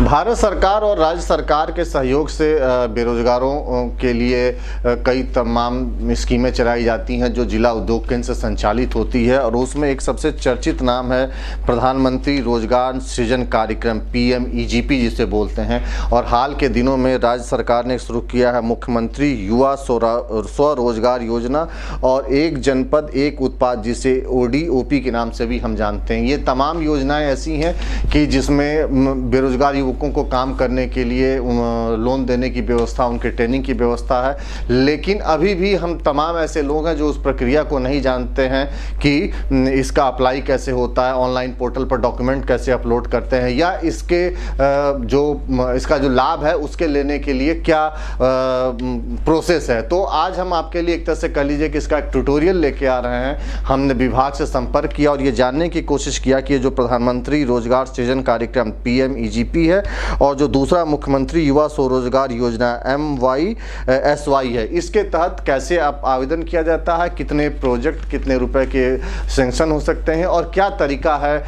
भारत सरकार और राज्य सरकार के सहयोग से बेरोजगारों के लिए कई तमाम स्कीमें चलाई जाती हैं जो जिला उद्योग केंद्र से संचालित होती है, और उसमें एक सबसे चर्चित नाम है प्रधानमंत्री रोजगार सृजन कार्यक्रम PMEGP जिसे बोलते हैं। और हाल के दिनों में राज्य सरकार ने शुरू किया है मुख्यमंत्री युवा स्वरोजगार योजना और एक जनपद एक उत्पाद जिसे ODOP के नाम से भी हम जानते हैं। ये तमाम योजनाएं ऐसी हैं कि जिसमें बेरोजगार युवकों को काम करने के लिए लोन देने की व्यवस्था, उनके ट्रेनिंग की व्यवस्था है। लेकिन अभी भी हम तमाम ऐसे लोग हैं जो उस प्रक्रिया को नहीं जानते हैं कि इसका अप्लाई कैसे होता है, ऑनलाइन पोर्टल पर डॉक्यूमेंट कैसे अपलोड करते हैं, या इसका जो लाभ है उसके लेने के लिए क्या प्रोसेस है। तो आज हम आपके लिए एक तरह से कह लीजिए कि इसका एक ट्यूटोरियल लेके आ रहे हैं। हमने विभाग से संपर्क किया और ये जानने की कोशिश किया कि ये जो प्रधानमंत्री रोजगार सृजन कार्यक्रम PMEGP है और जो दूसरा मुख्यमंत्री युवा स्वरोजगार योजना MYSY है, इसके तहत कैसे आप आवेदन किया जाता है, कितने प्रोजेक्ट कितने रुपए के सेंक्शन हो सकते हैं और क्या तरीका है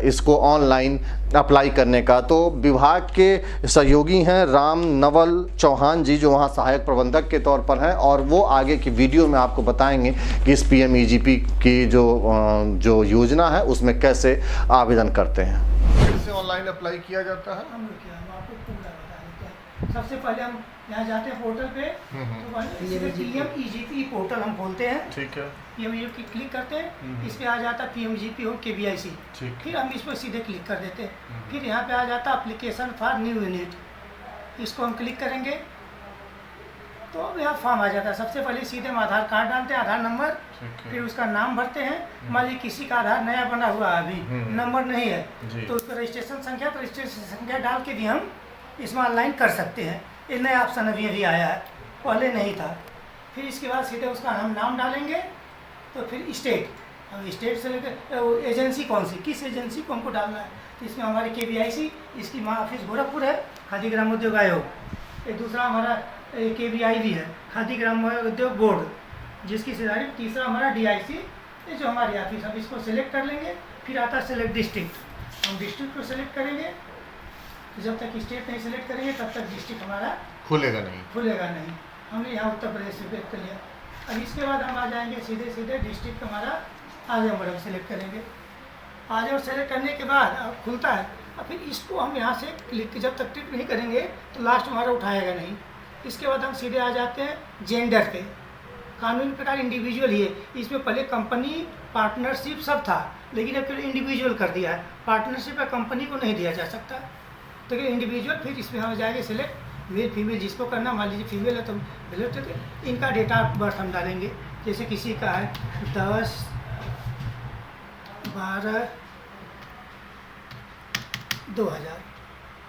इसको ऑनलाइन अप्लाई करने का। तो विभाग के सहयोगी हैं राम नवल चौहान जी, जो वहाँ सहायक प्रबंधक के तौर पर हैं, और वो आगे की वीडियो में आपको बताएंगे कि इस PMEGP की जो योजना है उसमें कैसे आवेदन करते हैं, कैसे ऑनलाइन अप्लाई किया जाता है। हम आपको पूरा बता देते हैं। सबसे पहले हम यहाँ जाते हैं पोर्टल पे, तो PMEGP पोर्टल हम खोलते हैं। ठीक है, PMEGP क्लिक करते हैं, इस पे आ जाता है PMEGP और KVIC। फिर हम इस पर सीधे क्लिक कर देते हैं। फिर यहाँ पे आ जाता है एप्लीकेशन फॉर न्यू यूनिट, इसको हम क्लिक करेंगे तो अब यहाँ फॉर्म आ जाता है। सबसे पहले सीधे हम आधार कार्ड डालते हैं, आधार नंबर, फिर उसका नाम भरते हैं। मान लीजिए किसी का आधार नया बना हुआ है, अभी नंबर नहीं है, तो उसका रजिस्ट्रेशन संख्या डाल के भी हम इसमें ऑनलाइन कर सकते हैं। ये नया ऑप्शन अभी आया है, पहले नहीं था। फिर इसके बाद सीधे उसका हम नाम डालेंगे, तो फिर स्टेट, हम स्टेट से लेकर एजेंसी कौन सी, किस एजेंसी को हमको डालना है। तो इसमें हमारे KVIC, इसकी ऑफिस गोरखपुर है, खादी ग्राम उद्योग आयोग। एक दूसरा हमारा KVI भी है, खादी ग्राम उद्योग बोर्ड, जिसकी सिधारी। तीसरा हमारा DIC, ये जो हमारी ऑफिस, हम इसको सिलेक्ट कर लेंगे। फिर आता है सिलेक्ट डिस्ट्रिक्ट, हम डिस्ट्रिक्ट को सिलेक्ट करेंगे। जब तक स्टेट नहीं सिलेक्ट करेंगे तब तक डिस्ट्रिक्ट हमारा खुलेगा नहीं। हमने यहाँ उत्तर प्रदेश सिलेक्ट कर लिया। अब इसके बाद हम आ जाएंगे सीधे डिस्ट्रिक्ट हमारा आजमगढ़ सिलेक्ट करेंगे। आजमगढ़ सेलेक्ट करने के बाद अब खुलता है। और फिर इसको हम यहाँ से क्लिक, जब तक क्लिक नहीं करेंगे तो लास्ट हमारा उठाएगा नहीं। इसके बाद हम सीधे आ जाते हैं जेंडर पे। कानूनी प्रकार इंडिविजुअल ही है, इसमें पहले कंपनी पार्टनरशिप सब था, लेकिन अब फिर इंडिविजुअल कर दिया है। पार्टनरशिप या कंपनी को नहीं दिया जा सकता, तो इंडिविजुअल। फिर इसमें हम जाएंगे सिलेक्ट मेल फीमेल, जिसको करना, मान लीजिए फीमेल है तो सिलेक्ट करके इनका डेट ऑफ बर्थ हम डालेंगे। जैसे किसी का है 10/12/2000,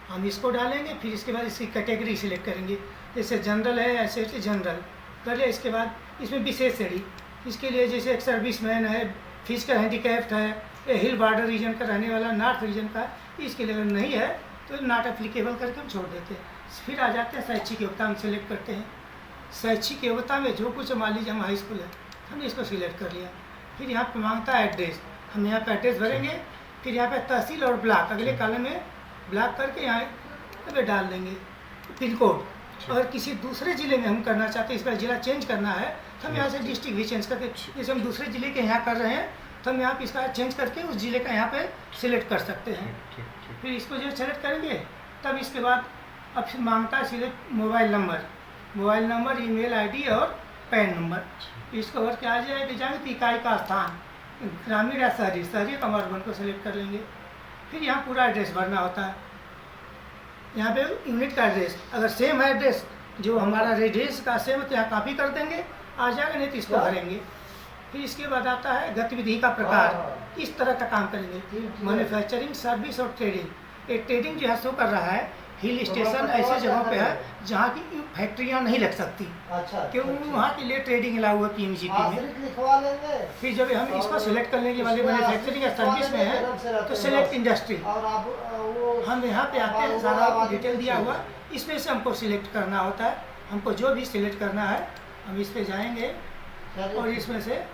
हम इसको डालेंगे। फिर इसके बाद इसकी कैटेगरी सिलेक्ट करेंगे, जैसे जनरल है ऐसे जनरल कर लिया। इसके बाद इसमें विशेष श्रेणी, इसके लिए जैसे एक सर्विसमैन है, फिजिकल हैंडीकैप्ड है, हिल बॉर्डर रीजन का रहने वाला, नॉर्थ रीजन का, इसके लिए नहीं है तो नॉट एप्लीकेबल करके हम छोड़ देते हैं। फिर आ जाते हैं शैक्षिक योग्यता, हम सिलेक्ट करते हैं। शैक्षिक योग्यता में जो कुछ, मान लीजिए हम हाई स्कूल है, हमने इसको सिलेक्ट कर लिया। फिर यहाँ पे मांगता है एड्रेस, हम यहाँ पे एड्रेस भरेंगे। फिर यहाँ पे तहसील और ब्लॉक, अगले कॉलम में ब्लॉक करके यहाँ पे डाल देंगे पिन कोड। अगर किसी दूसरे ज़िले में हम करना चाहते हैं, इसका ज़िला चेंज करना है, तो हम यहाँ से डिस्ट्रिक्ट भी चेंज करके, जैसे हम दूसरे ज़िले के यहाँ कर रहे हैं तो हम यहाँ पे इसका चेंज करके उस ज़िले का यहाँ पे सिलेक्ट कर सकते हैं। फिर इसको जो सेलेक्ट करेंगे, तब इसके बाद अब फिर मांगता है सीधे मोबाइल नंबर, ईमेल ID और पैन नंबर। इसको भर के आ जाएंगे तो इकाई का स्थान, ग्रामीण या शहरी कम अर्बन को सिलेक्ट कर लेंगे। फिर यहाँ पूरा एड्रेस भरना होता है। यहाँ पे यूनिट का एड्रेस, अगर सेम है एड्रेस जो हमारा रेडियस का सेम है तो यहाँ कॉपी कर देंगे, आ जाएगा, नहीं तो इसको भरेंगे। फिर इसके बाद आता है गतिविधि का प्रकार, किस तरह का काम करेंगे, मैन्युफैक्चरिंग, सर्विस और ट्रेडिंग। एक ट्रेडिंग जो है शो कर रहा है, हिल स्टेशन ऐसे जगहों पे है जहाँ की फैक्ट्रियाँ नहीं लग सकती, क्योंकि वहाँ के लिए ट्रेडिंग अलाउ हुआ PMEGP में। फिर जब हम इसको सिलेक्ट करने के वाले मैन्युफैक्चरिंग या सर्विस में है तो सिलेक्ट इंडस्ट्री, हम यहाँ पे आते हैं, सारा डिटेल दिया हुआ, इसमें से हमको सिलेक्ट करना होता है। हमको जो भी सिलेक्ट करना है हम इस पर जाएंगे और इसमें से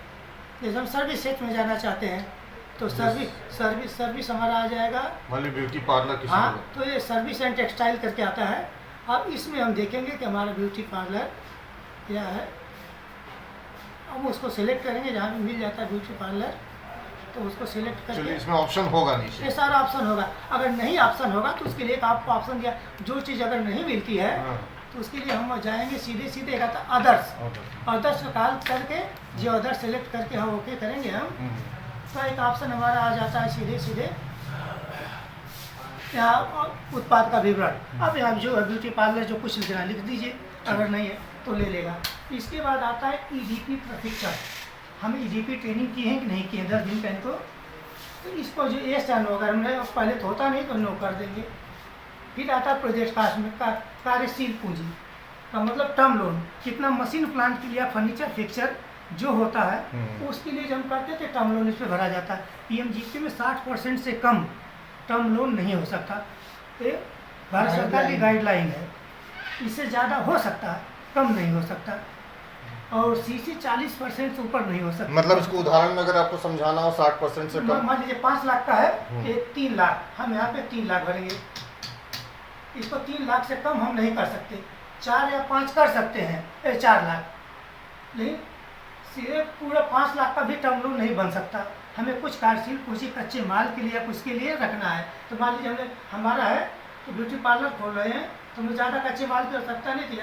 जैसे हम सर्विस सेक्टर में जाना चाहते हैं तो सर्विस हमारा आ जाएगा। मतलब ब्यूटी पार्लर किसी हाँ, को? तो ये सर्विस एंड टेक्सटाइल करके आता है। अब इसमें हम देखेंगे कि हमारा ब्यूटी पार्लर क्या है। अब उसको सिलेक्ट करेंगे, जहाँ भी मिल जाता है ब्यूटी पार्लर तो उसको सिलेक्ट चलिए, करके इसमें ऑप्शन होगा नीचे। ये सारा ऑप्शन होगा। अगर नहीं ऑप्शन होगा तो उसके लिए एक आपको ऑप्शन दिया, जो चीज़ अगर नहीं मिलती है हाँ। तो उसके लिए हम जाएंगे सीधे कहता अदर्स। अदर्स का कॉल करके जो अदर सेलेक्ट करके हम ओके करेंगे हम, तो एक ऑप्शन हमारा आ जाता है सीधे यहाँ उत्पाद का विवरण। अब यहाँ जो है ब्यूटी पार्लर जो कुछ लिखना लिख दीजिए, अगर नहीं है तो ले लेगा। इसके बाद आता है ईडीपी प्रशिक्षण। हम ईडीपी ट्रेनिंग की है कि नहीं की है 10 दिन पहले, तो इसको जो ये टर्न होगा, हमने पहले तो होता नहीं तो नो कर देंगे। फिर आता है प्रोजेक्ट कास्ट में कार्यशील पूंजी का मतलब टर्म लोन। कितना मशीन प्लांट के लिए फर्नीचर फिक्सर जो होता है उसके लिए जो हम करते थे टर्म लोन, इस पर भरा जाता है। पीएमजीपी में 60% से कम टर्म लोन नहीं हो सकता, ये भारत सरकार की गाइडलाइन है। इससे ज़्यादा हो सकता है, कम नहीं हो सकता। और सीसी 40% से ऊपर नहीं हो सकता। मतलब इसको उदाहरण में अगर आपको समझाना हो 60% से कम, मान लीजिए 5 लाख का है, ये 3 लाख, हम यहाँ पे 3 लाख भरेंगे। इसको 3 लाख से कम हम नहीं कर सकते, 4 या 5 कर सकते हैं, 4 लाख, लेकिन सीधे पूरा 5 लाख का भी टर्म लोन नहीं बन सकता। हमें कुछ कार्यशील पूंजी कच्चे माल के लिए या कुछ के लिए रखना है। तो मान लीजिए हमारा है तो ब्यूटी पार्लर खोल रहे हैं, तो हमें ज़्यादा कच्चे माल की आवश्यकता नहीं थी,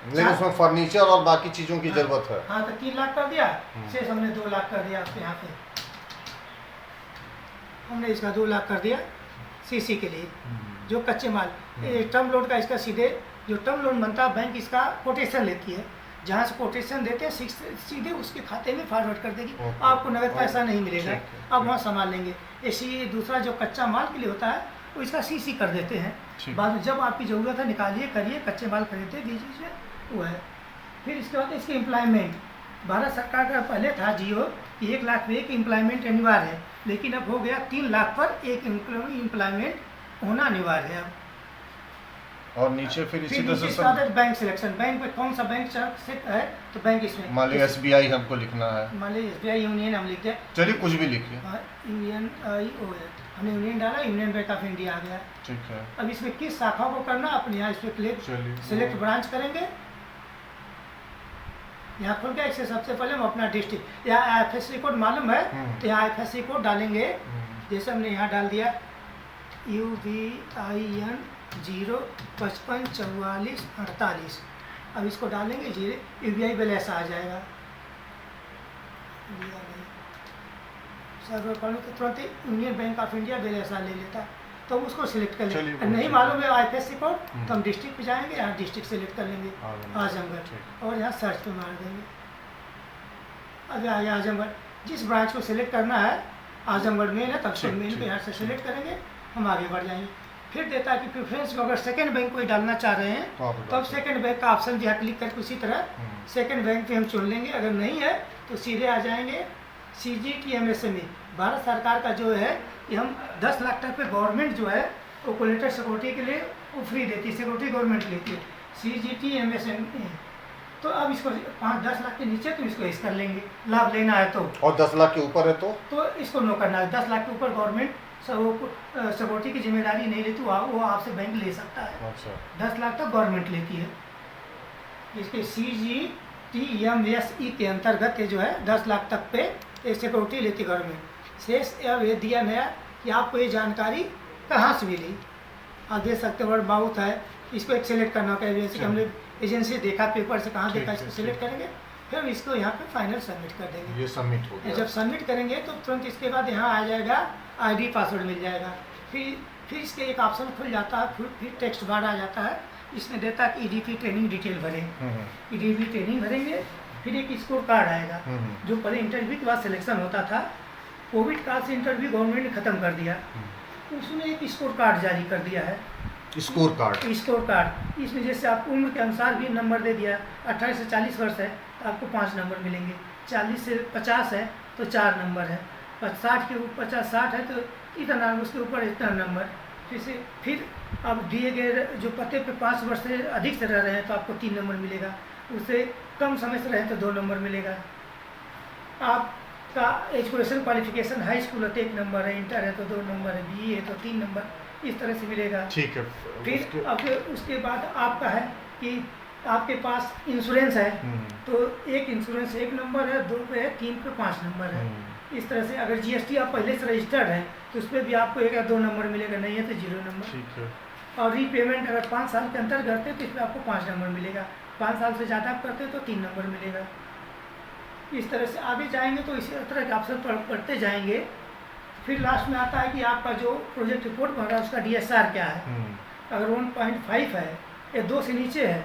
लेकिन उसमें फर्नीचर और बाकी चीज़ों की ज़रूरत है। हाँ, तो 3 लाख कर दिया, शेष हमने 2 लाख कर दिया। आपके यहाँ पे हमने इसका 2 लाख कर दिया सीसी के लिए, जो कच्चे माल। टर्म लोन का इसका सीधे जो टर्म लोन बनता है, बैंक इसका कोटेशन लेती है, जहाँ से कोटेशन देते हैं सीधे उसके खाते में फॉरवर्ड कर देगी। आपको नगद पैसा नहीं मिलेगा, आप वहाँ संभाल लेंगे। ऐसी दूसरा जो कच्चा माल के लिए होता है वो इसका सीसी कर देते हैं। बाद में जब आपकी ज़रूरत है निकालिए, करिए, कच्चे माल खरीदते दीजिए, वो है। फिर इसके बाद इसके एम्प्लॉयमेंट, भारत सरकार का पहले था जियो कि 1 लाख पे एक एम्प्लॉयमेंट अनिवार्य है, लेकिन अब हो गया 3 लाख पर एक एम्प्लॉयमेंट होना अनिवार्य है। और नीचे फिर इसी तरह से बैंक सिलेक्शन, बैंक में कौन सा बैंक है तो बैंक इसमें मान लीजिए SBI हमको लिखना है, मान लीजिए SBI यूनियन हम लिखते हैं। चलिए कुछ भी लिखिए। यूनियन हमने यूनियन डाला, यूनियन बैंक ऑफ इंडिया आ गया। ठीक है। अब इसमें किस शाखा को करना, अपने यहाँ इस पर क्लिक सिलेक्ट ब्रांच करेंगे। यहाँ खुल गया। इससे सबसे पहले हम अपना डिस्ट्रिक्ट, यहाँ IFSC कोड मालूम है तो यहाँ IFSC कोड डालेंगे। जैसे हमने यहाँ डाल दिया UVIN 0554448। अब इसको डालेंगे, UBI बैलेंस आ जाएगा। सर्वर पढ़ने के तुरंत union bank of India balance ले लेता, तो उसको सिलेक्ट कर लेंगे। नहीं मालूम है IFSC कोड तो हम डिस्ट्रिक्ट पे जाएंगे, यहाँ डिस्ट्रिक्ट सेलेक्ट कर लेंगे आजमगढ़, और यहाँ सर्च पे मार देंगे। अब आ गया आजमगढ़। जिस ब्रांच को सिलेक्ट करना है, आजमगढ़ मेन है तब से मेन पे यहाँ से सिलेक्ट करेंगे, हम आगे बढ़ जाएंगे। फिर देता है कि प्रेफरेंस को अगर सेकंड बैंक को डालना चाह रहे हैं तो अब सेकंड बैंक का ऑप्शन जो है क्लिक करके उसी तरह सेकंड बैंक पे हम चुन लेंगे। अगर नहीं है तो सीधे आ जाएंगे CGT MSME। भारत सरकार का जो है कि हम 10 लाख तक पे गवर्नमेंट जो है वो कोलेटर सिक्योरिटी के लिए वो फ्री देती है, सिक्योरिटी गवर्नमेंट लेती है, CGT MSME। तो अब इसको 5-10 लाख के नीचे तो इसको इस कर लेंगे, लाभ लेना है तो। और 10 लाख के ऊपर है तो इसको नो करना है। 10 लाख के ऊपर गवर्नमेंट सिक्योरिटी की जिम्मेदारी नहीं लेती, वो आपसे बैंक ले सकता है। अच्छा। 10 लाख तक गवर्नमेंट लेती है। इसके CGT MSE के अंतर्गत ये जो है 10 लाख तक पे सिक्योरिटी लेती गवर्नमेंट। शेष अब ये दिया नया कि आपको ये जानकारी कहाँ से मिली, आप देख सकते वर्ड माउथ है, इसको एक सिलेक्ट करना होगा। जैसे कि हमने एजेंसी देखा, पेपर से कहाँ देखा, इसको सिलेक्ट करेंगे, फिर हम इसको यहाँ पे फाइनल सबमिट कर देंगे। ये सबमिट हो गया। जब सबमिट करेंगे तो तुरंत इसके बाद यहाँ आ जाएगा ID पासवर्ड मिल जाएगा। फिर इसके एक ऑप्शन खुल जाता है, फिर टेक्स्ट बार आ जाता है, इसमें देता है कि EDP ट्रेनिंग डिटेल भरें। EDP ट्रेनिंग भरेंगे, फिर एक स्कोर कार्ड आएगा। जो पहले इंटरव्यू के बाद सिलेक्शन होता था, कोविड काल से इंटरव्यू गवर्नमेंट ने खत्म कर दिया, उसमें एक स्कोर कार्ड जारी कर दिया है। स्कोर कार्ड इसमें जैसे आप उम्र के अनुसार भी नंबर दे दिया। 18 से 40 वर्ष है तो आपको 5 नंबर मिलेंगे, 40 से 50 है तो 4 नंबर है, 60 के ऊपर 60 है तो इतना, उसके ऊपर इतना नंबर। फिर आप दिए गए जो पते पे 5 वर्ष से अधिक से रह रहे हैं तो आपको 3 नंबर मिलेगा, उससे कम समय से रहे तो 2 नंबर मिलेगा। आप का एजुकेशन क्वालिफिकेशन हाई स्कूल है तो 1 नंबर है, इंटर है तो 2 नंबर है, बीई है तो 3 नंबर, इस तरह से मिलेगा। ठीक है। फिर अब उसके बाद आपका है कि आपके पास इंश्योरेंस है तो एक इंश्योरेंस 1 नंबर है, 2 पे है, 3 पे 5 नंबर है। इस तरह से अगर जीएसटी आप पहले से रजिस्टर्ड है तो उस पर भी आपको 1 या 2 नंबर मिलेगा, नहीं है तो 0 नंबर। ठीक है। और रीपेमेंट अगर 5 साल के अंतर करते हैं तो इसमें आपको 5 नंबर मिलेगा, 5 साल से ज़्यादा करते हैं तो 3 नंबर मिलेगा। इस तरह से आगे जाएंगे तो इसी तरह के ऑप्शन पढ़ते जाएंगे। फिर लास्ट में आता है कि आपका जो प्रोजेक्ट रिपोर्ट बन रहा है उसका DSR क्या है। अगर 1.5 है या 2 से नीचे है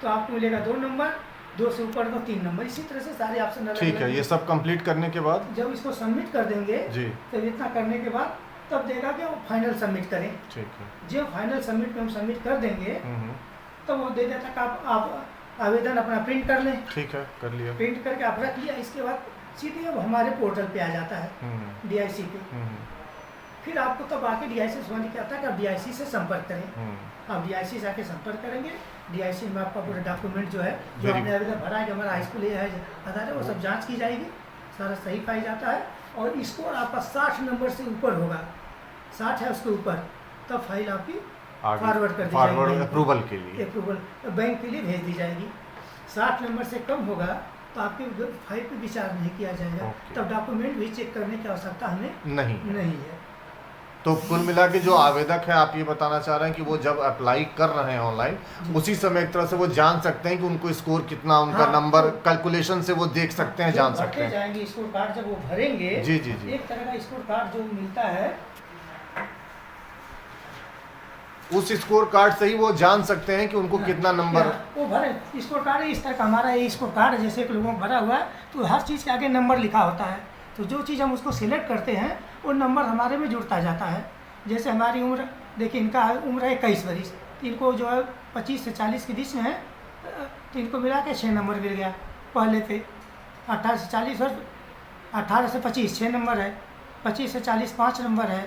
तो आपको मिलेगा 2 नंबर, 2 से ऊपर तो 3 नंबर। इसी तरह से सारे ऑप्शन ठीक है। ये सब कंप्लीट करने के बाद जब इसको सबमिट कर देंगे जी, तो इतना करने के बाद तब देगा कि वो फाइनल सबमिट करें। ठीक है। जब फाइनल सबमिट में हम सबमिट कर देंगे तो वो दे देता कि आप आवेदन अपना प्रिंट कर लें। ठीक है, कर लिया। प्रिंट करके आप रख लिया, इसके बाद सीधे अब हमारे पोर्टल पे आ जाता है DIC पे। फिर आपको तब आके DIC से समझ के आता है कि आप DIC से संपर्क करें। आप DIC से आके संपर्क करेंगे, DIC में आपका पूरा डॉक्यूमेंट जो है जो आपने आवेदन भरा है कि हमारा हाई स्कूल ये है आधार है, वो सब जांच की जाएगी, सारा सही पाया जाता है। और स्कोर आपका 60 नंबर से ऊपर होगा, 60 है उसके ऊपर, तब फाइल आपकी फॉरवर्ड कर दी जाएगी, फॉरवर्ड अप्रूवल के लिए, अप्रूवल बैंक के लिए भेज दी जाएगी। 60 नंबर से कम होगा तो आपकी फाइल पे विचार नहीं किया जाएगा, तब डॉक्यूमेंट भी चेक करने की आवश्यकता हमें नहीं है। तो कुल मिला के जो आवेदक है, आप ये बताना चाह रहे हैं कि वो जब अप्लाई कर रहे हैं ऑनलाइन, उसी समय एक तरह से वो जान सकते हैं कि उनको स्कोर कितना, उनका नंबर कैलकुलेशन से वो देख सकते हैं, जान सकते हैं। जाएंगे स्कोर कार्ड जब वो भरेंगे, जी जी जी, एक तरह का स्कोर कार्ड जो मिलता है, उस स्कोर कार्ड से ही वो जान सकते हैं कि उनको कितना नंबर वो भरे। स्कोर कार्ड इस तरह का हमारा ये स्कोर कार्ड जैसे कि लोगों को भरा हुआ है तो हर चीज़ के आगे नंबर लिखा होता है, तो जो चीज़ हम उसको सिलेक्ट करते हैं वो नंबर हमारे में जुड़ता जाता है। जैसे हमारी उम्र देखिए, इनका उम्र है 21 वर्ष, इनको जो है 25 से 40 के बीच में है तो इनको मिला के 6 नंबर मिल गया। पहले थे 18 से 40 वर्ष, 18 से 25 6 नंबर है, 25 से 40 5 नंबर है,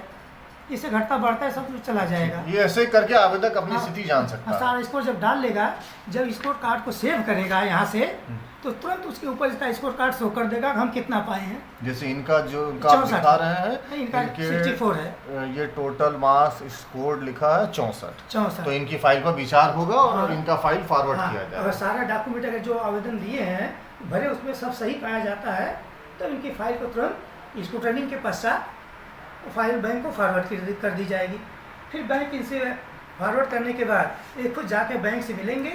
इससे घटता बढ़ता है सब चला जाएगा। ये ऐसे करके आवेदक अपनी स्थिति जान सकता है। सारा स्कोर जब डाल लेगा, जब स्कोर कार्ड को सेव करेगा यहाँ से तो तुरंत उसके ऊपर इसका स्कोर कार्ड शो कर देगा कि हम कितना पाए हैं। जैसे इनका जो इनका आप दिखा रहे हैं, इनका 64 है, ये टोटल मास स्कोर लिखा है 64। तो इनकी फाइल पर विचार होगा और इनका फाइल फॉरवर्ड किया जाएगा। अगर सारा डॉक्यूमेंट अगर जो आवेदन दिए हैं भरे उसमें सब सही पाया जाता है तो इनकी फाइल को तुरंत स्क्रूटनिंग के पश्चात फाइल बैंक को फॉरवर्ड कर दी जाएगी। फिर बैंक इनसे फॉरवर्ड करने के बाद एक खुद जाके बैंक से मिलेंगे,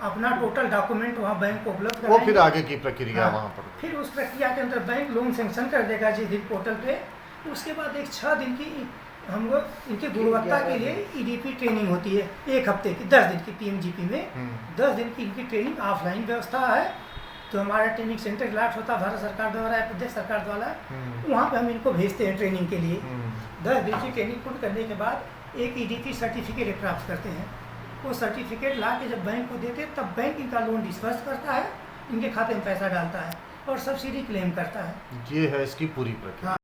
अपना टोटल डॉक्यूमेंट वहाँ बैंक को उपलब्ध कराएंगे। वो फिर आगे की प्रक्रिया वहाँ पर, फिर उस प्रक्रिया के अंदर बैंक लोन सेंक्शन कर देगा जिस दिन पोर्टल पे। उसके बाद एक 6 दिन की हम लोग इनकी गुणवत्ता के लिए EDP ट्रेनिंग होती है, 1 हफ्ते की, 10 दिन की PMGP में 10 दिन की इनकी ट्रेनिंग ऑफलाइन व्यवस्था है। तो हमारा ट्रेनिंग सेंटर लाट होता है भारत सरकार द्वारा या प्रदेश सरकार द्वारा, वहाँ पे हम इनको भेजते हैं ट्रेनिंग के लिए। 10 दिन की ट्रेनिंग पूर्ण करने के बाद एक EDP सर्टिफिकेट प्राप्त करते हैं। वो सर्टिफिकेट ला के जब बैंक को देते हैं तब बैंक इनका लोन डिस्बर्स करता है, इनके खाते में पैसा डालता है और सब्सिडी क्लेम करता है। ये है इसकी पूरी प्रक्रिया।